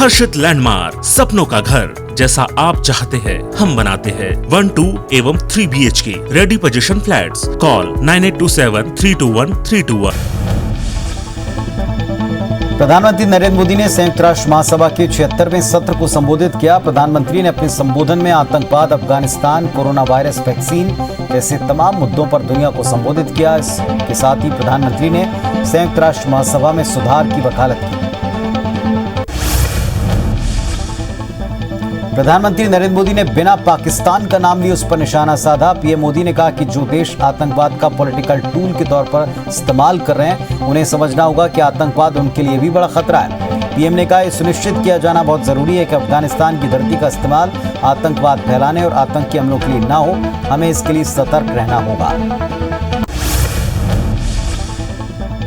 हर्षित landmark, सपनों का घर जैसा आप चाहते हैं हम बनाते हैं। 1, 2 एवं 3 BHK ready position flats. Call 9827321321। प्रधानमंत्री नरेंद्र मोदी ने संयुक्त राष्ट्र महासभा के 76वें सत्र को संबोधित किया। प्रधानमंत्री ने अपने संबोधन में आतंकवाद, अफगानिस्तान, कोरोना वायरस, वैक्सीन जैसे तमाम मुद्दों पर दुनिया को संबोधित किया। इसके साथ ही प्रधानमंत्री ने संयुक्त राष्ट्र महासभा में सुधार की वकालत की। प्रधानमंत्री नरेंद्र मोदी ने बिना पाकिस्तान का नाम लिए उस पर निशाना साधा। पीएम मोदी ने कहा कि जो देश आतंकवाद का पॉलिटिकल टूल के तौर पर इस्तेमाल कर रहे हैं, उन्हें समझना होगा कि आतंकवाद उनके लिए भी बड़ा खतरा है। पीएम ने कहा, यह सुनिश्चित किया जाना बहुत जरूरी है कि अफगानिस्तान की धरती का इस्तेमाल आतंकवाद फैलाने और आतंकी हमलों के लिए न हो। हमें इसके लिए सतर्क रहना होगा।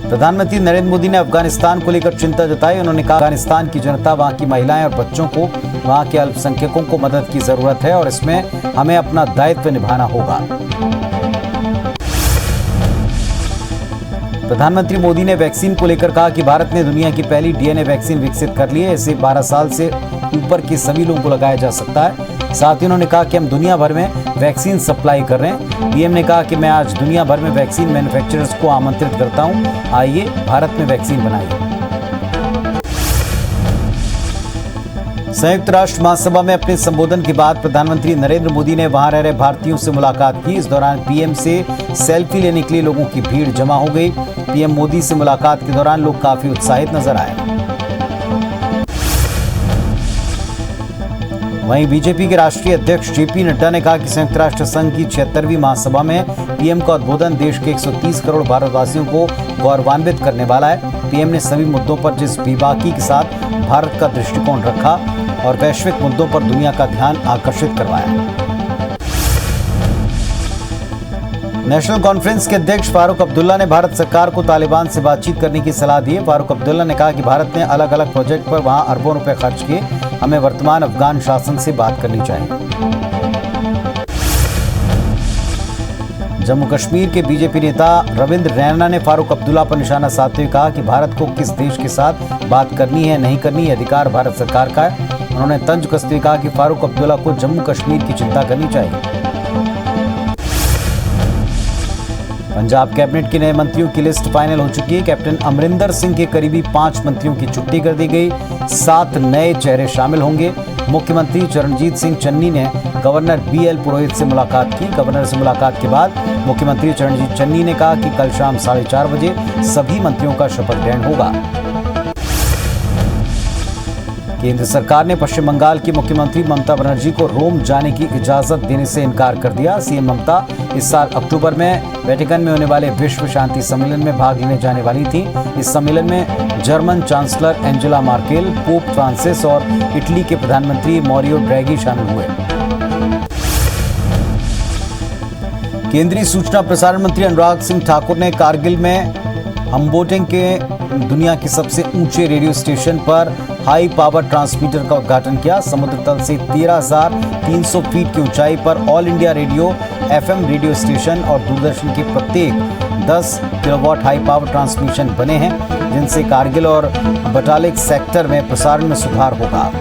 प्रधानमंत्री नरेंद्र मोदी ने अफगानिस्तान को लेकर चिंता जताई। उन्होंने कहा, अफगानिस्तान की जनता, वहां की महिलाएं और बच्चों को, वहां के अल्पसंख्यकों को मदद की जरूरत है और इसमें हमें अपना दायित्व निभाना होगा। प्रधानमंत्री मोदी ने वैक्सीन को लेकर कहा कि भारत ने दुनिया की पहली डीएनए वैक्सीन विकसित कर ली है। इसे 12 साल से ऊपर के सभी लोगों को लगाया जा सकता है। साथ ही उन्होंने कहा कि हम दुनिया भर में वैक्सीन सप्लाई कर रहे हैं। पीएम ने कहा कि मैं आज दुनिया भर में वैक्सीन मैन्युफैक्चरर्स को आमंत्रित करता हूं, आइए भारत में वैक्सीन बनाइए। संयुक्त राष्ट्र महासभा में अपने संबोधन के बाद प्रधानमंत्री नरेंद्र मोदी ने वहां रह रहे भारतीयों से मुलाकात की। इस दौरान पीएम से सेल्फी लेने के लिए लोगों की भीड़ जमा हो गई। पीएम मोदी से मुलाकात के दौरान लोग काफी उत्साहित नजर आए। वहीं बीजेपी के राष्ट्रीय अध्यक्ष जेपी नड्डा ने कहा कि संयुक्त राष्ट्र संघ की 76वीं महासभा में पीएम का उद्बोधन देश के 130 करोड़ भारतवासियों को गौरवान्वित करने वाला है। पीएम ने सभी मुद्दों पर जिस बेबाकी के साथ भारत का दृष्टिकोण रखा और वैश्विक मुद्दों पर दुनिया का ध्यान आकर्षित करवाया। नेशनल कॉन्फ्रेंस के अध्यक्ष फारूक अब्दुल्ला ने भारत सरकार को तालिबान से बातचीत करने की सलाह दी है। फारूक अब्दुल्ला ने कहा कि भारत ने अलग अलग प्रोजेक्ट पर वहां अरबों रुपए खर्च किए। हमें वर्तमान अफगान शासन से बात करनी चाहिए। जम्मू कश्मीर के बीजेपी नेता रविंद्र रैना ने फारूक अब्दुल्ला पर निशाना साधते हुए कहा कि भारत को किस देश के साथ बात करनी है, नहीं करनी है, अधिकार भारत सरकार का है। उन्होंने तंज कसते हुए कहा कि फारूक अब्दुल्ला को जम्मू कश्मीर की चिंता करनी चाहिए। पंजाब कैबिनेट के नए मंत्रियों की लिस्ट फाइनल हो चुकी है। कैप्टन अमरिंदर सिंह के करीबी 5 मंत्रियों की छुट्टी कर दी गई। 7 नए चेहरे शामिल होंगे। मुख्यमंत्री चरणजीत सिंह चन्नी ने गवर्नर BL पुरोहित से मुलाकात की। गवर्नर से मुलाकात के बाद मुख्यमंत्री चरणजीत चन्नी ने कहा कि कल शाम 4:30 बजे सभी मंत्रियों का शपथ ग्रहण होगा। केंद्र सरकार ने पश्चिम बंगाल की मुख्यमंत्री ममता बनर्जी को रोम जाने की इजाजत देने से इनकार कर दिया। सीएम ममता इस साल अक्टूबर में वेटिकन में होने वाले विश्व शांति सम्मेलन में भाग लेने जाने वाली थी। इस सम्मेलन में German chancellor Angela Merkel, Pope Francis और इटली के प्रधानमंत्री मारियो ड्रैगी शामिल हुए। केंद्रीय सूचना प्रसारण मंत्री अनुराग सिंह ठाकुर ने कारगिल में हम्बोटेंग के दुनिया के सबसे ऊंचे रेडियो स्टेशन पर हाई पावर ट्रांसमीटर का उद्घाटन किया। समुद्र तल से 13,300 फीट की ऊंचाई पर all India radio, FM radio station और दूरदर्शन के प्रत्येक 10 किलोवाट हाई पावर ट्रांसमिशन बने हैं, जिनसे कारगिल और बटालिक सेक्टर में प्रसारण में सुधार होगा।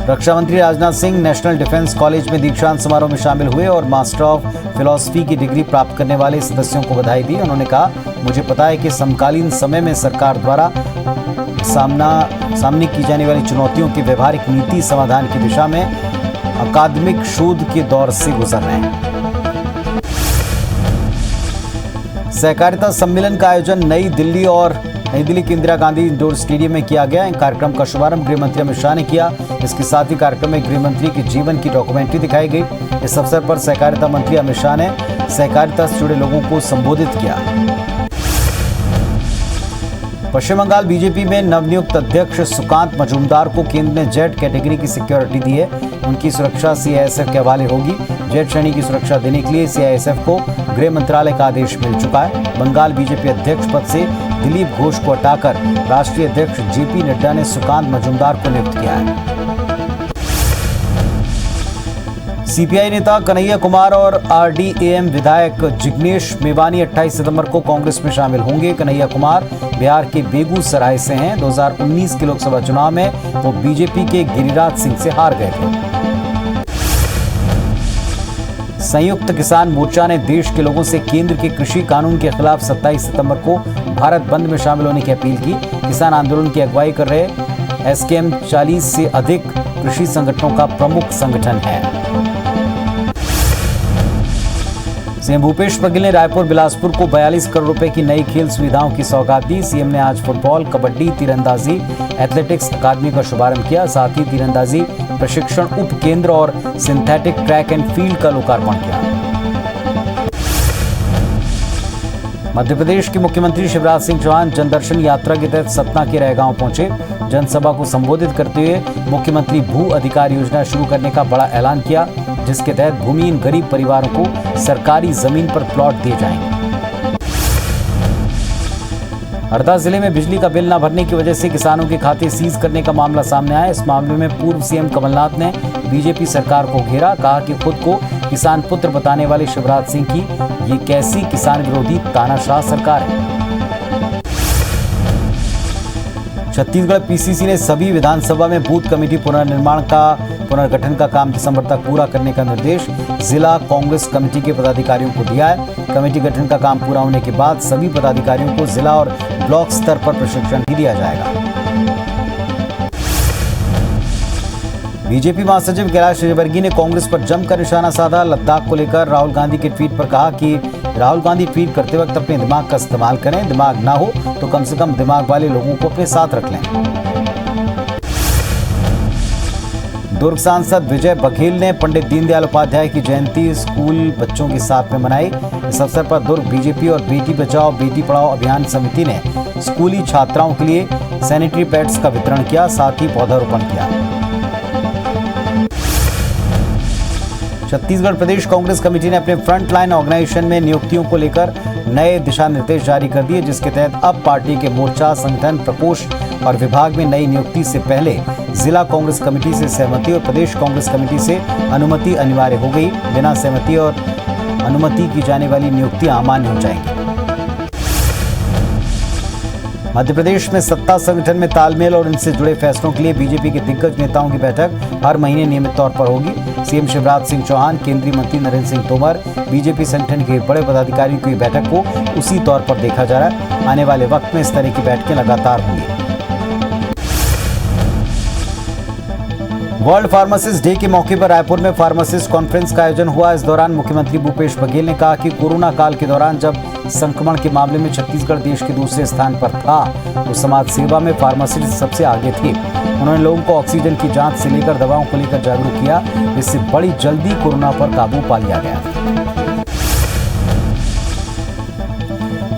रक्षा मंत्री Rajnath Singh national defence college में दीक्षांत समारोह में शामिल हुए और मास्टर ऑफ फिलॉसफी की डिग्री प्राप्त करने वाले सदस्यों को बधाई दी। उन्होंने कहा, मुझे पता है कि समकालीन समय में सरकार द्वारा सामने की जाने वाली चुनौतियों के व्यवहारिक नीति समाधान की दिशा में अकादमिक शोध के दौर से गुजर रहे हैं। सहकारिता सम्मेलन का आयोजन नई दिल्ली के इंदिरा गांधी इंडोर स्टेडियम में किया गया। कार्यक्रम का शुभारंभ गृह मंत्री अमित शाह ने किया। इसके साथ ही कार्यक्रम में गृह मंत्री के जीवन की डॉक्यूमेंट्री दिखाई गई। इस अवसर पर सहकारिता मंत्री अमित शाह ने सहकारिता से जुड़े लोगों को संबोधित किया। पश्चिम बंगाल बीजेपी में नवनियुक्त अध्यक्ष सुकांत मजूमदार को केंद्र ने जेड कैटेगरी की सिक्योरिटी दी है। उनकी सुरक्षा CISF के हवाले होगी। जेड श्रेणी की सुरक्षा देने के लिए CISF को गृह मंत्रालय का आदेश मिल चुका है। बंगाल बीजेपी अध्यक्ष पद से दिलीप घोष को हटाकर राष्ट्रीय अध्यक्ष जेपी नड्डा ने सुकांत मजूमदार को नियुक्त किया है। सीपीआई नेता कन्हैया कुमार और आरडीएएम विधायक जिग्नेश मेवानी 28 सितंबर को कांग्रेस में शामिल होंगे। कन्हैया कुमार बिहार के बेगूसराय से हैं। 2019 के लोकसभा चुनाव में वो बीजेपी के गिरिराज सिंह से हार गए थे। संयुक्त किसान मोर्चा ने देश के लोगों से केंद्र के कृषि कानून के खिलाफ 27 सितंबर को भारत बंद में शामिल होने की अपील की। किसान आंदोलन की अगुवाई कर रहे एसकेएम 40 से अधिक कृषि संगठनों का प्रमुख संगठन है। सीएम भूपेश बघेल ने रायपुर बिलासपुर को 42 करोड़ रुपए की नई खेल सुविधाओं की सौगात दी। सीएम ने आज फुटबॉल, कबड्डी, तीरंदाजी, एथलेटिक्स अकादमी का शुभारंभ किया। साथ ही तीरंदाजी प्रशिक्षण उप केंद्र और सिंथेटिक ट्रैक एंड फील्ड का लोकार्पण किया। मध्य प्रदेश के मुख्यमंत्री शिवराज सिंह चौहान जनदर्शन यात्रा के तहत सतना के रहगांव पहुंचे। जनसभा को संबोधित करते हुए मुख्यमंत्री भू अधिकार योजना शुरू करने का बड़ा ऐलान किया, जिसके तहत भूमिहीन गरीब परिवारों को सरकारी जमीन पर प्लॉट दिए जाएंगे। हरदा जिले में बिजली का बिल न भरने की वजह से किसानों के खाते सीज करने का मामला सामने आया। इस मामले में पूर्व सीएम कमलनाथ ने बीजेपी सरकार को घेरा। कहा कि खुद को किसान पुत्र बताने वाले शिवराज सिंह की ये कैसी किसान विरोधी तानाशाह सरकार है। छत्तीसगढ़ पीसीसी ने सभी विधानसभा में बूथ कमेटी पुनर्गठन का काम दिसंबर तक पूरा करने का निर्देश जिला कांग्रेस कमेटी के पदाधिकारियों को दिया है। कमेटी गठन का काम पूरा होने के बाद सभी पदाधिकारियों को जिला और ब्लॉक स्तर पर प्रशिक्षण भी दिया जाएगा। बीजेपी महासचिव कैलाश विजयवर्गीय ने कांग्रेस पर जमकर निशाना साधा। लद्दाख को लेकर राहुल गांधी के ट्वीट पर कहा कि राहुल गांधी ट्वीट करते वक्त अपने दिमाग का इस्तेमाल करें। दिमाग ना हो तो कम से कम दिमाग वाले लोगों को अपने साथ रख लें। दुर्ग सांसद विजय बघेल ने पंडित दीनदयाल उपाध्याय की जयंती स्कूल बच्चों के साथ में मनाई। इस अवसर पर दुर्ग बीजेपी और बेटी बचाओ बेटी पढ़ाओ अभियान समिति ने स्कूली छात्राओं के लिए सैनिटरी पैड्स का वितरण किया, साथ ही पौधारोपण किया। छत्तीसगढ़ प्रदेश कांग्रेस कमेटी ने अपने फ्रंट लाइन ऑर्गेनाइजेशन में नियुक्तियों को लेकर नए दिशा निर्देश जारी कर दिए, जिसके तहत अब पार्टी के मोर्चा, संगठन, प्रकोष्ठ और विभाग में नई नियुक्ति से पहले जिला कांग्रेस कमेटी से सहमति और प्रदेश कांग्रेस कमेटी से अनुमति अनिवार्य हो गई। बिना सहमति और अनुमति की जाने वाली नियुक्तियां अमान्य हो जाएंगी। मध्य प्रदेश में सत्ता संगठन में तालमेल और इनसे जुड़े फैसलों के लिए बीजेपी के दिग्गज नेताओं की बैठक हर महीने नियमित तौर पर होगी। सीएम शिवराज सिंह चौहान, केंद्रीय मंत्री नरेंद्र सिंह तोमर, बीजेपी संगठन के बड़े पदाधिकारियों की बैठक को उसी तौर पर देखा जा रहा है। आने वाले वक्त में इस तरह की बैठकें लगातार होंगी। वर्ल्ड फार्मासिस्ट डे के मौके पर रायपुर में फार्मासिस्ट कॉन्फ्रेंस का आयोजन हुआ। इस दौरान मुख्यमंत्री भूपेश बघेल ने कहा कि कोरोना काल के दौरान जब संक्रमण के मामले में छत्तीसगढ़ देश के दूसरे स्थान पर था, तो समाज सेवा में फार्मासिस्ट सबसे आगे थे। उन्होंने लोगों को ऑक्सीजन की जांच से लेकर दवाओं को लेकर जागरूक किया, जिससे बड़ी जल्दी कोरोना पर काबू पा लिया गया।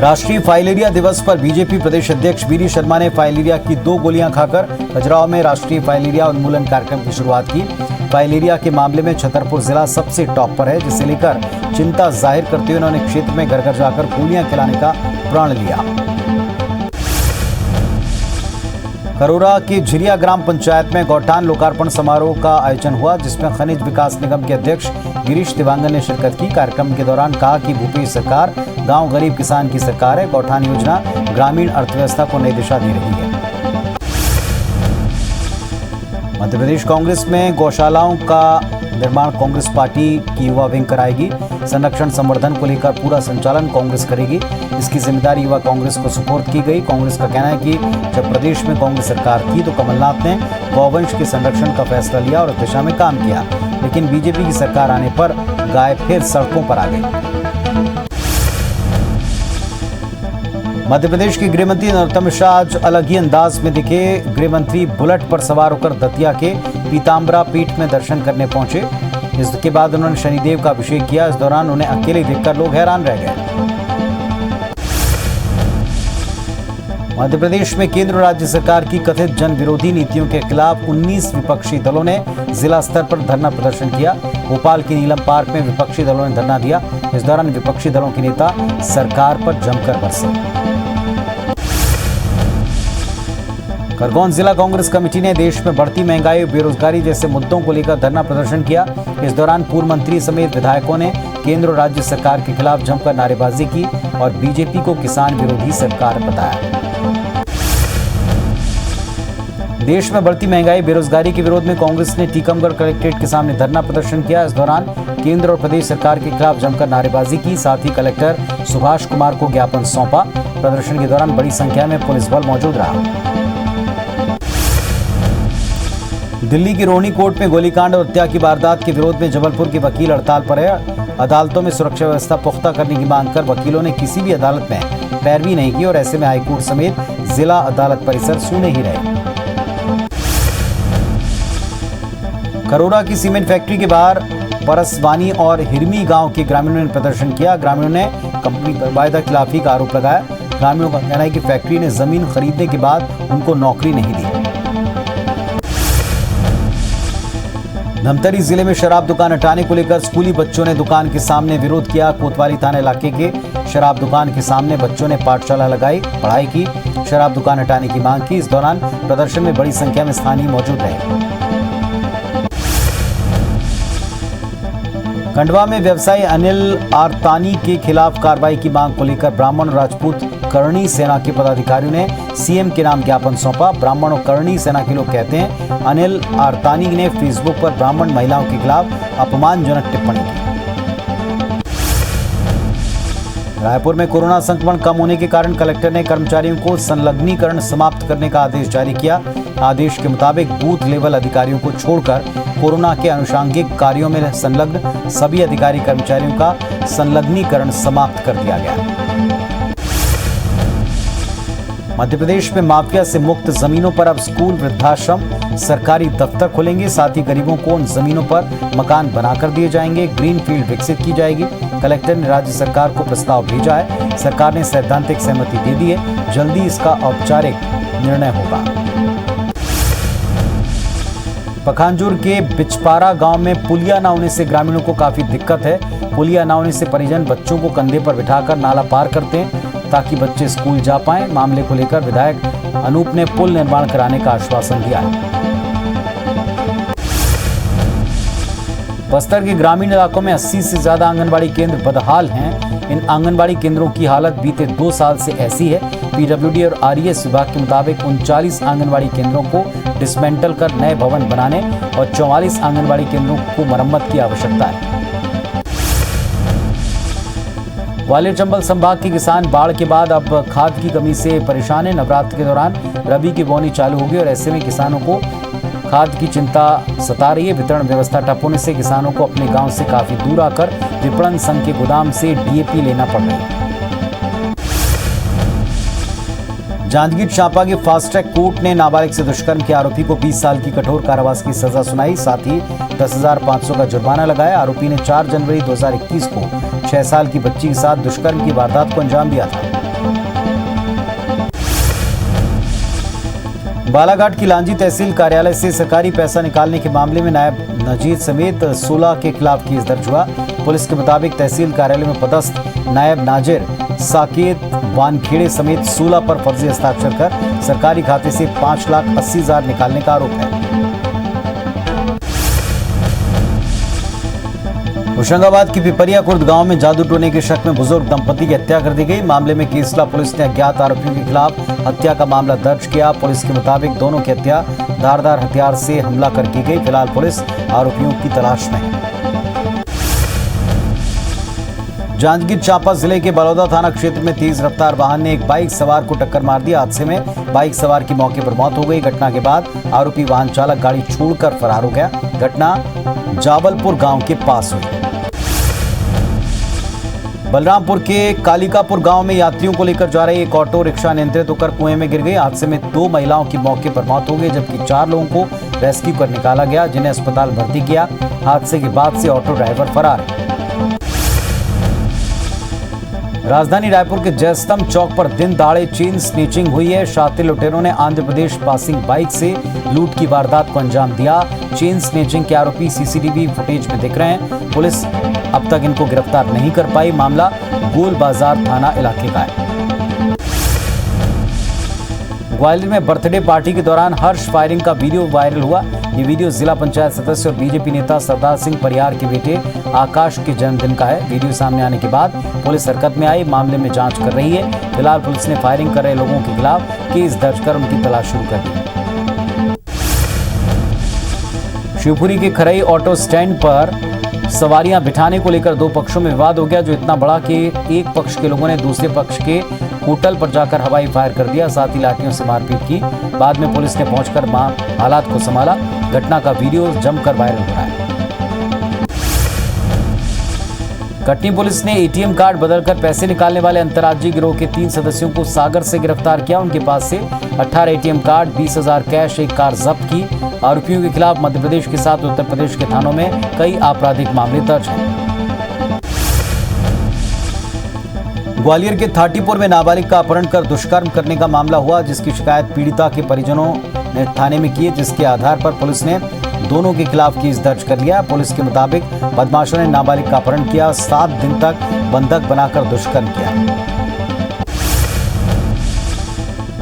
राष्ट्रीय फाइलेरिया दिवस पर बीजेपी प्रदेश अध्यक्ष वीरी शर्मा ने फाइलेरिया की 2 गोलियां खाकर खजुराहो में राष्ट्रीय फाइलेरिया उन्मूलन कार्यक्रम की शुरुआत की। फाइलेरिया के मामले में छतरपुर जिला सबसे टॉप पर है, जिसे लेकर चिंता जाहिर करते हुए उन्होंने क्षेत्र में घर घर जाकर गोलियां खिलाने का प्रण लिया। करोरा की झिरिया ग्राम पंचायत में गौठान लोकार्पण समारोह का आयोजन हुआ, जिसमें खनिज विकास निगम के अध्यक्ष गिरीश दिवांगन ने शिरकत की। कार्यक्रम के दौरान कहा कि भूपेश सरकार गांव गरीब किसान की सरकार है। गौठान योजना ग्रामीण अर्थव्यवस्था को नई दिशा दे रही है। मध्य प्रदेश कांग्रेस में गौशालाओं का निर्माण कांग्रेस पार्टी की युवा विंग कराएगी। संरक्षण संवर्धन को लेकर पूरा संचालन कांग्रेस करेगी। इसकी जिम्मेदारी युवा कांग्रेस को सुपुर्द की गई। कांग्रेस का कहना है कि जब प्रदेश में कांग्रेस सरकार थी तो कमलनाथ ने गौवंश के संरक्षण का फैसला लिया और इस दिशा में काम किया, लेकिन बीजेपी की सरकार आने पर गाय फिर सड़कों पर आ गई। मध्य प्रदेश के गृह मंत्री नरोत्तम मिश्रा आज अलग ही अंदाज में दिखे। गृह मंत्री बुलेट पर सवार होकर दतिया के पीताम्बरा पीठ में दर्शन करने पहुंचे। इसके बाद उन्होंने शनिदेव का अभिषेक किया। इस दौरान उन्हें अकेले देखकर लोग हैरान रह गए। मध्य प्रदेश में केंद्र और राज्य सरकार की कथित जन विरोधी नीतियों के खिलाफ 19 विपक्षी दलों ने जिला स्तर पर धरना प्रदर्शन किया। भोपाल के नीलम पार्क में विपक्षी दलों ने धरना दिया। इस दौरान विपक्षी दलों के नेता सरकार पर जमकर बरसे। खरगोन जिला कांग्रेस कमेटी ने देश में बढ़ती महंगाई और बेरोजगारी जैसे मुद्दों को लेकर धरना प्रदर्शन किया। इस दौरान पूर्व मंत्री समेत विधायकों ने केंद्र और राज्य सरकार के खिलाफ जमकर नारेबाजी की और बीजेपी को किसान विरोधी सरकार बताया। देश में बढ़ती महंगाई बेरोजगारी के विरोध में कांग्रेस ने टीकमगढ़ कलेक्ट्रेट के सामने धरना प्रदर्शन किया। इस दौरान केंद्र और प्रदेश सरकार के खिलाफ जमकर नारेबाजी की, साथ ही कलेक्टर सुभाष कुमार को ज्ञापन सौंपा। प्रदर्शन के दौरान बड़ी संख्या में पुलिस बल मौजूद रहा। दिल्ली की रोहिणी कोर्ट में गोलीकांड और हत्या की वारदात के विरोध में जबलपुर के वकील हड़ताल पर है। अदालतों में सुरक्षा व्यवस्था पुख्ता करने की मांग कर वकीलों ने किसी भी अदालत में पैरवी नहीं की और ऐसे में हाईकोर्ट समेत जिला अदालत परिसर सूने ही रहे। खरोरा की सीमेंट फैक्ट्री के बाहर परसवानी और हिरमी गांव के ग्रामीणों ने प्रदर्शन किया। ग्रामीणों ने कंपनी पर वायदा खिलाफी का आरोप लगाया। ग्रामीणों का कहना है कि फैक्ट्री ने जमीन खरीदने के बाद उनको नौकरी नहीं दी। धमतरी जिले में शराब दुकान हटाने को लेकर स्कूली बच्चों ने दुकान के सामने विरोध किया। कोतवाली थाना इलाके के शराब दुकान के सामने बच्चों ने पाठशाला लगाई, पढ़ाई की, शराब दुकान हटाने की मांग की। इस दौरान प्रदर्शन में बड़ी संख्या में स्थानीय मौजूद रहे। खंडवा में व्यवसायी अनिल आरतानी के खिलाफ कार्रवाई की मांग को लेकर ब्राह्मण और राजपूत करणी सेना के पदाधिकारियों ने सीएम के नाम ज्ञापन सौंपा। ब्राह्मण और करणी सेना के लोग कहते हैं अनिल आरतानी ने फेसबुक पर ब्राह्मण महिलाओं के खिलाफ अपमानजनक टिप्पणी की। रायपुर में कोरोना संक्रमण कम होने के कारण कलेक्टर ने कर्मचारियों को संलग्नीकरण समाप्त करने का आदेश जारी किया। आदेश के मुताबिक बूथ लेवल अधिकारियों को छोड़कर कोरोना के आनुषंगिक कार्यों में संलग्न सभी अधिकारी कर्मचारियों का संलग्नीकरण समाप्त कर दिया गया। मध्य प्रदेश में माफिया से मुक्त जमीनों पर अब स्कूल, वृद्धाश्रम, सरकारी दफ्तर खुलेंगे। साथ ही गरीबों को उन जमीनों पर मकान बनाकर दिए जाएंगे। ग्रीन फील्ड विकसित की जाएगी। कलेक्टर ने राज्य सरकार को प्रस्ताव भेजा है। सरकार ने सैद्धांतिक सहमति दे दी है। जल्दी इसका औपचारिक निर्णय होगा। पखांजूर के बिचपारा गांव में पुलिया न होने से ग्रामीणों को काफी दिक्कत है। पुलिया न होने से परिजन बच्चों को कंधे पर बिठाकर नाला पार करते हैं ताकि बच्चे स्कूल जा पाएं। मामले को लेकर विधायक अनूप ने पुल निर्माण कराने का आश्वासन दिया है। बस्तर के ग्रामीण इलाकों में 80 से ज्यादा आंगनबाड़ी केंद्र बदहाल हैं। इन आंगनबाड़ी केंद्रों की हालत बीते 2 साल से ऐसी है। पीडब्ल्यूडी और आरईएस विभाग के मुताबिक 39 आंगनबाड़ी केंद्रों को डिसमेंटल कर नए भवन बनाने और 44 आंगनबाड़ी केंद्रों को मरम्मत की आवश्यकता है। ग्वालियर चंबल संभाग के किसान बाढ़ के बाद अब खाद की कमी से परेशान है। नवरात्र के दौरान रबी की बोनी चालू होगी और ऐसे में किसानों को खाद की चिंता सता रही है। वितरण व्यवस्था ठप होने से किसानों को अपने गांव से काफी दूर आकर विपणन संघ के गोदाम से डीएपी लेना पड़ रहा है। जांजगीर चांपा के फास्ट ट्रैक कोर्ट ने नाबालिग से दुष्कर्म के आरोपी को 20 साल की कठोर कारावास की सजा सुनाई। साथ ही 10,500 का जुर्माना लगाया। आरोपी ने 4 जनवरी 2021 को 6 साल की बच्ची के साथ दुष्कर्म की वारदात को अंजाम दिया था। बालाघाट की लांजी तहसील कार्यालय से सरकारी पैसा निकालने के मामले में नायब नाजिर समेत 16 के खिलाफ केस दर्ज हुआ। पुलिस के मुताबिक तहसील कार्यालय में पदस्थ नायब नाजिर साकेत वानखेड़े समेत 16 पर फर्जी हस्ताक्षर कर सरकारी खाते से 5,80,000 निकालने का आरोप है। होशंगाबाद की पिपरिया खुर्द गांव में जादू टोने के शक में बुजुर्ग दंपति की हत्या कर दी गई। मामले में केसला पुलिस ने अज्ञात आरोपियों के खिलाफ हत्या का मामला दर्ज किया। पुलिस के मुताबिक दोनों की हत्या धारदार हथियार से हमला कर की गई। फिलहाल पुलिस आरोपियों की तलाश में है। जांजगीर चांपा जिले के बलौदा थाना क्षेत्र में तेज रफ्तार वाहन ने एक बाइक सवार को टक्कर मार दिया। हादसे में बाइक सवार की मौके पर मौत हो गई। घटना के बाद आरोपी वाहन चालक गाड़ी छोड़कर फरार हो गया। घटना जावलपुर गांव के पास हुई। बलरामपुर के कालिकापुर गांव में यात्रियों को लेकर जा रही एक ऑटो रिक्शा नियंत्रित होकर कुएं में गिर गई। हादसे में 2 महिलाओं की मौके पर मौत हो गई, जबकि 4 लोगों को रेस्क्यू कर निकाला गया, जिन्हें अस्पताल भर्ती किया। हादसे के बाद से ऑटो ड्राइवर फरार है। राजधानी रायपुर के जयस्तंभ चौक पर दिन दहाड़े चेन स्नेचिंग हुई है। शातिर लुटेरों ने आंध्र प्रदेश पासिंग बाइक से लूट की वारदात को अंजाम दिया। चेन स्नेचिंग के आरोपी सीसीटीवी फुटेज में दिख रहे हैं। पुलिस अब तक इनको गिरफ्तार नहीं कर पाई। मामला गोल बाजार थाना इलाके का है। ग्वालियर में बर्थडे पार्टी के दौरान हर्ष फायरिंग का वीडियो वायरल हुआ। ये वीडियो जिला पंचायत सदस्य और बीजेपी नेता सरदार सिंह परियार के बेटे आकाश के जन्मदिन का है। वीडियो सामने आने के बाद पुलिस हरकत में आई, मामले में जांच कर रही है। फिलहाल पुलिस ने फायरिंग कर रहे लोगों के खिलाफ केस दर्ज कर उनकी तलाश शुरू कर दी। शिवपुरी के खरई ऑटो स्टैंड पर सवारियां बिठाने को लेकर दो पक्षों में विवाद हो गया, जो इतना बड़ा कि एक पक्ष के लोगों ने दूसरे पक्ष के होटल पर जाकर हवाई फायर कर दिया, साथ ही लाठियों से मारपीट की। बाद में पुलिस ने पहुंचकर हालात को संभाला। घटना का वीडियो जमकर वायरल हो रहा है। कटनी पुलिस ने एटीएम कार्ड बदलकर पैसे निकालने वाले अंतर्राज्यीय गिरोह के 3 सदस्यों को सागर से गिरफ्तार किया। उनके पास से 18 एटीएम कार्ड, 20,000 कैश, एक कार जब्त की। आरोपियों के खिलाफ मध्य प्रदेश के साथ उत्तर प्रदेश के थानों में कई आपराधिक मामले दर्ज हैं। ग्वालियर के थाटीपुर में नाबालिग का अपहरण कर दुष्कर्म करने का मामला हुआ, जिसकी शिकायत पीड़िता के परिजनों ने थाने में की, जिसके आधार पर पुलिस ने दोनों के खिलाफ केस दर्ज कर लिया। पुलिस के मुताबिक बदमाशों ने नाबालिग का अपहरण किया, 7 दिन तक बंधक बनाकर दुष्कर्म किया।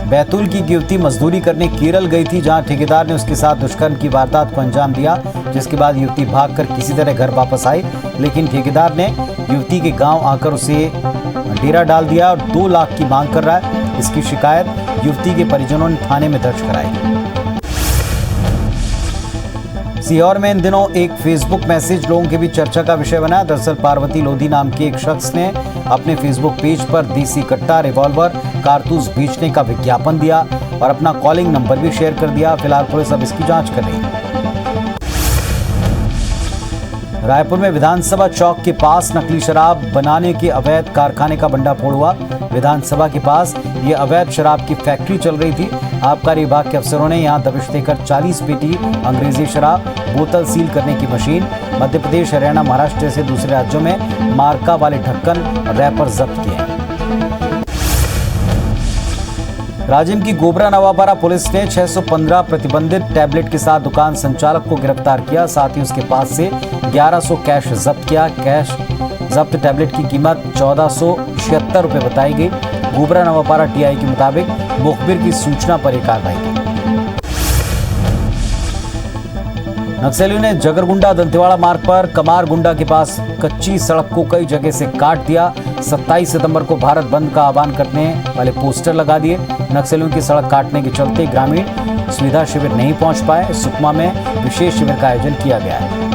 बैतूल की युवती मजदूरी करने केरल गई थी, जहां ठेकेदार ने उसके साथ दुष्कर्म की वारदात को अंजाम दिया, जिसके बाद युवती भागकर किसी तरह घर वापस आई, लेकिन ठेकेदार ने युवती के गांव आकर उसे डेरा डाल दिया और 2 लाख की मांग कर रहा है। इसकी शिकायत युवती के परिजनों ने थाने में दर्ज कराई। सीहोर में इन दिनों एक फेसबुक मैसेज लोगों के बीच चर्चा का विषय बना। दरअसल पार्वती लोधी नाम के एक शख्स ने अपने फेसबुक पेज पर देसी कट्टा, रिवॉल्वर, कारतूस बेचने का विज्ञापन दिया और अपना कॉलिंग नंबर भी शेयर कर दिया। फिलहाल पुलिस अब इसकी जांच कर रही है। रायपुर में विधानसभा चौक के पास नकली शराब बनाने के अवैध कारखाने का भंडाफोड़ हुआ। विधानसभा के पास ये अवैध शराब की फैक्ट्री चल रही थी। आबकारी विभाग के अफसरों ने यहां दबिश देकर 40 पेटी अंग्रेजी शराब, बोतल सील करने की मशीन, मध्य प्रदेश, हरियाणा, महाराष्ट्र जैसे दूसरे राज्यों में मार्का वाले ढक्कन, रैपर जब्त किए हैं। राजिम की गोबरा नवापारा पुलिस ने 615 प्रतिबंधित टैबलेट के साथ दुकान संचालक को गिरफ्तार किया। साथ ही उसके पास से 1100 कैश जब्त किया। कैश जब्त टैबलेट की कीमत 1476 रुपए बताई गई। गोबरा नवापारा टीआई के मुताबिक मुखबिर की सूचना पर यह कार्रवाई की। नक्सलियों ने जगरगुंडा दंतेवाड़ा मार्ग पर कमारगुंडा के पास कच्ची सड़क को कई जगह से काट दिया। 27 सितंबर को भारत बंद का आह्वान करने वाले पोस्टर लगा दिए। नक्सलियों की सड़क काटने के चलते ग्रामीण सुविधा शिविर नहीं पहुंच पाए। सुकमा में विशेष शिविर का आयोजन किया गया है।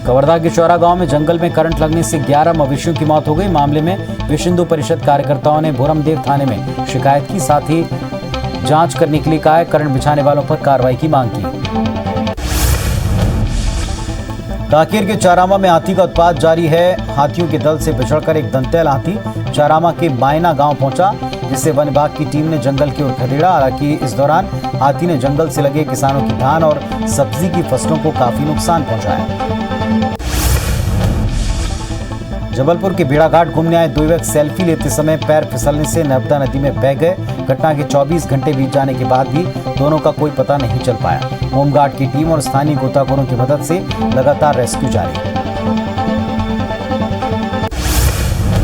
कवर्धा के चौरा गांव में जंगल में करंट लगने से 11 मवेशियों की मौत हो गई। मामले में विश्व हिंदू परिषद कार्यकर्ताओं ने भोरमदेव थाने में शिकायत की, साथ ही जांच करने के लिए कहा है। करंट बिछाने वालों पर कार्रवाई की मांग की। कांकेर के चारामा में हाथी का उत्पात जारी है। हाथियों के दल से बिछड़कर एक दंतैल हाथी चारामा के मायना गांव पहुंचा, जिसे वन विभाग की टीम ने जंगल की ओर खदेड़ा। हालांकि इस दौरान हाथी ने जंगल से लगे किसानों की धान और सब्जी की फसलों को काफी नुकसान पहुंचाया। जबलपुर के बेड़ाघाट घूमने आए 2 युवक सेल्फी लेते समय पैर फिसलने से नर्मदा नदी में बह गए। घटना के 24 घंटे बीत जाने के बाद भी दोनों का कोई पता नहीं चल पाया। होमगार्ड की टीम और स्थानीय गोताखोरों की मदद से लगातार रेस्क्यू जारी है।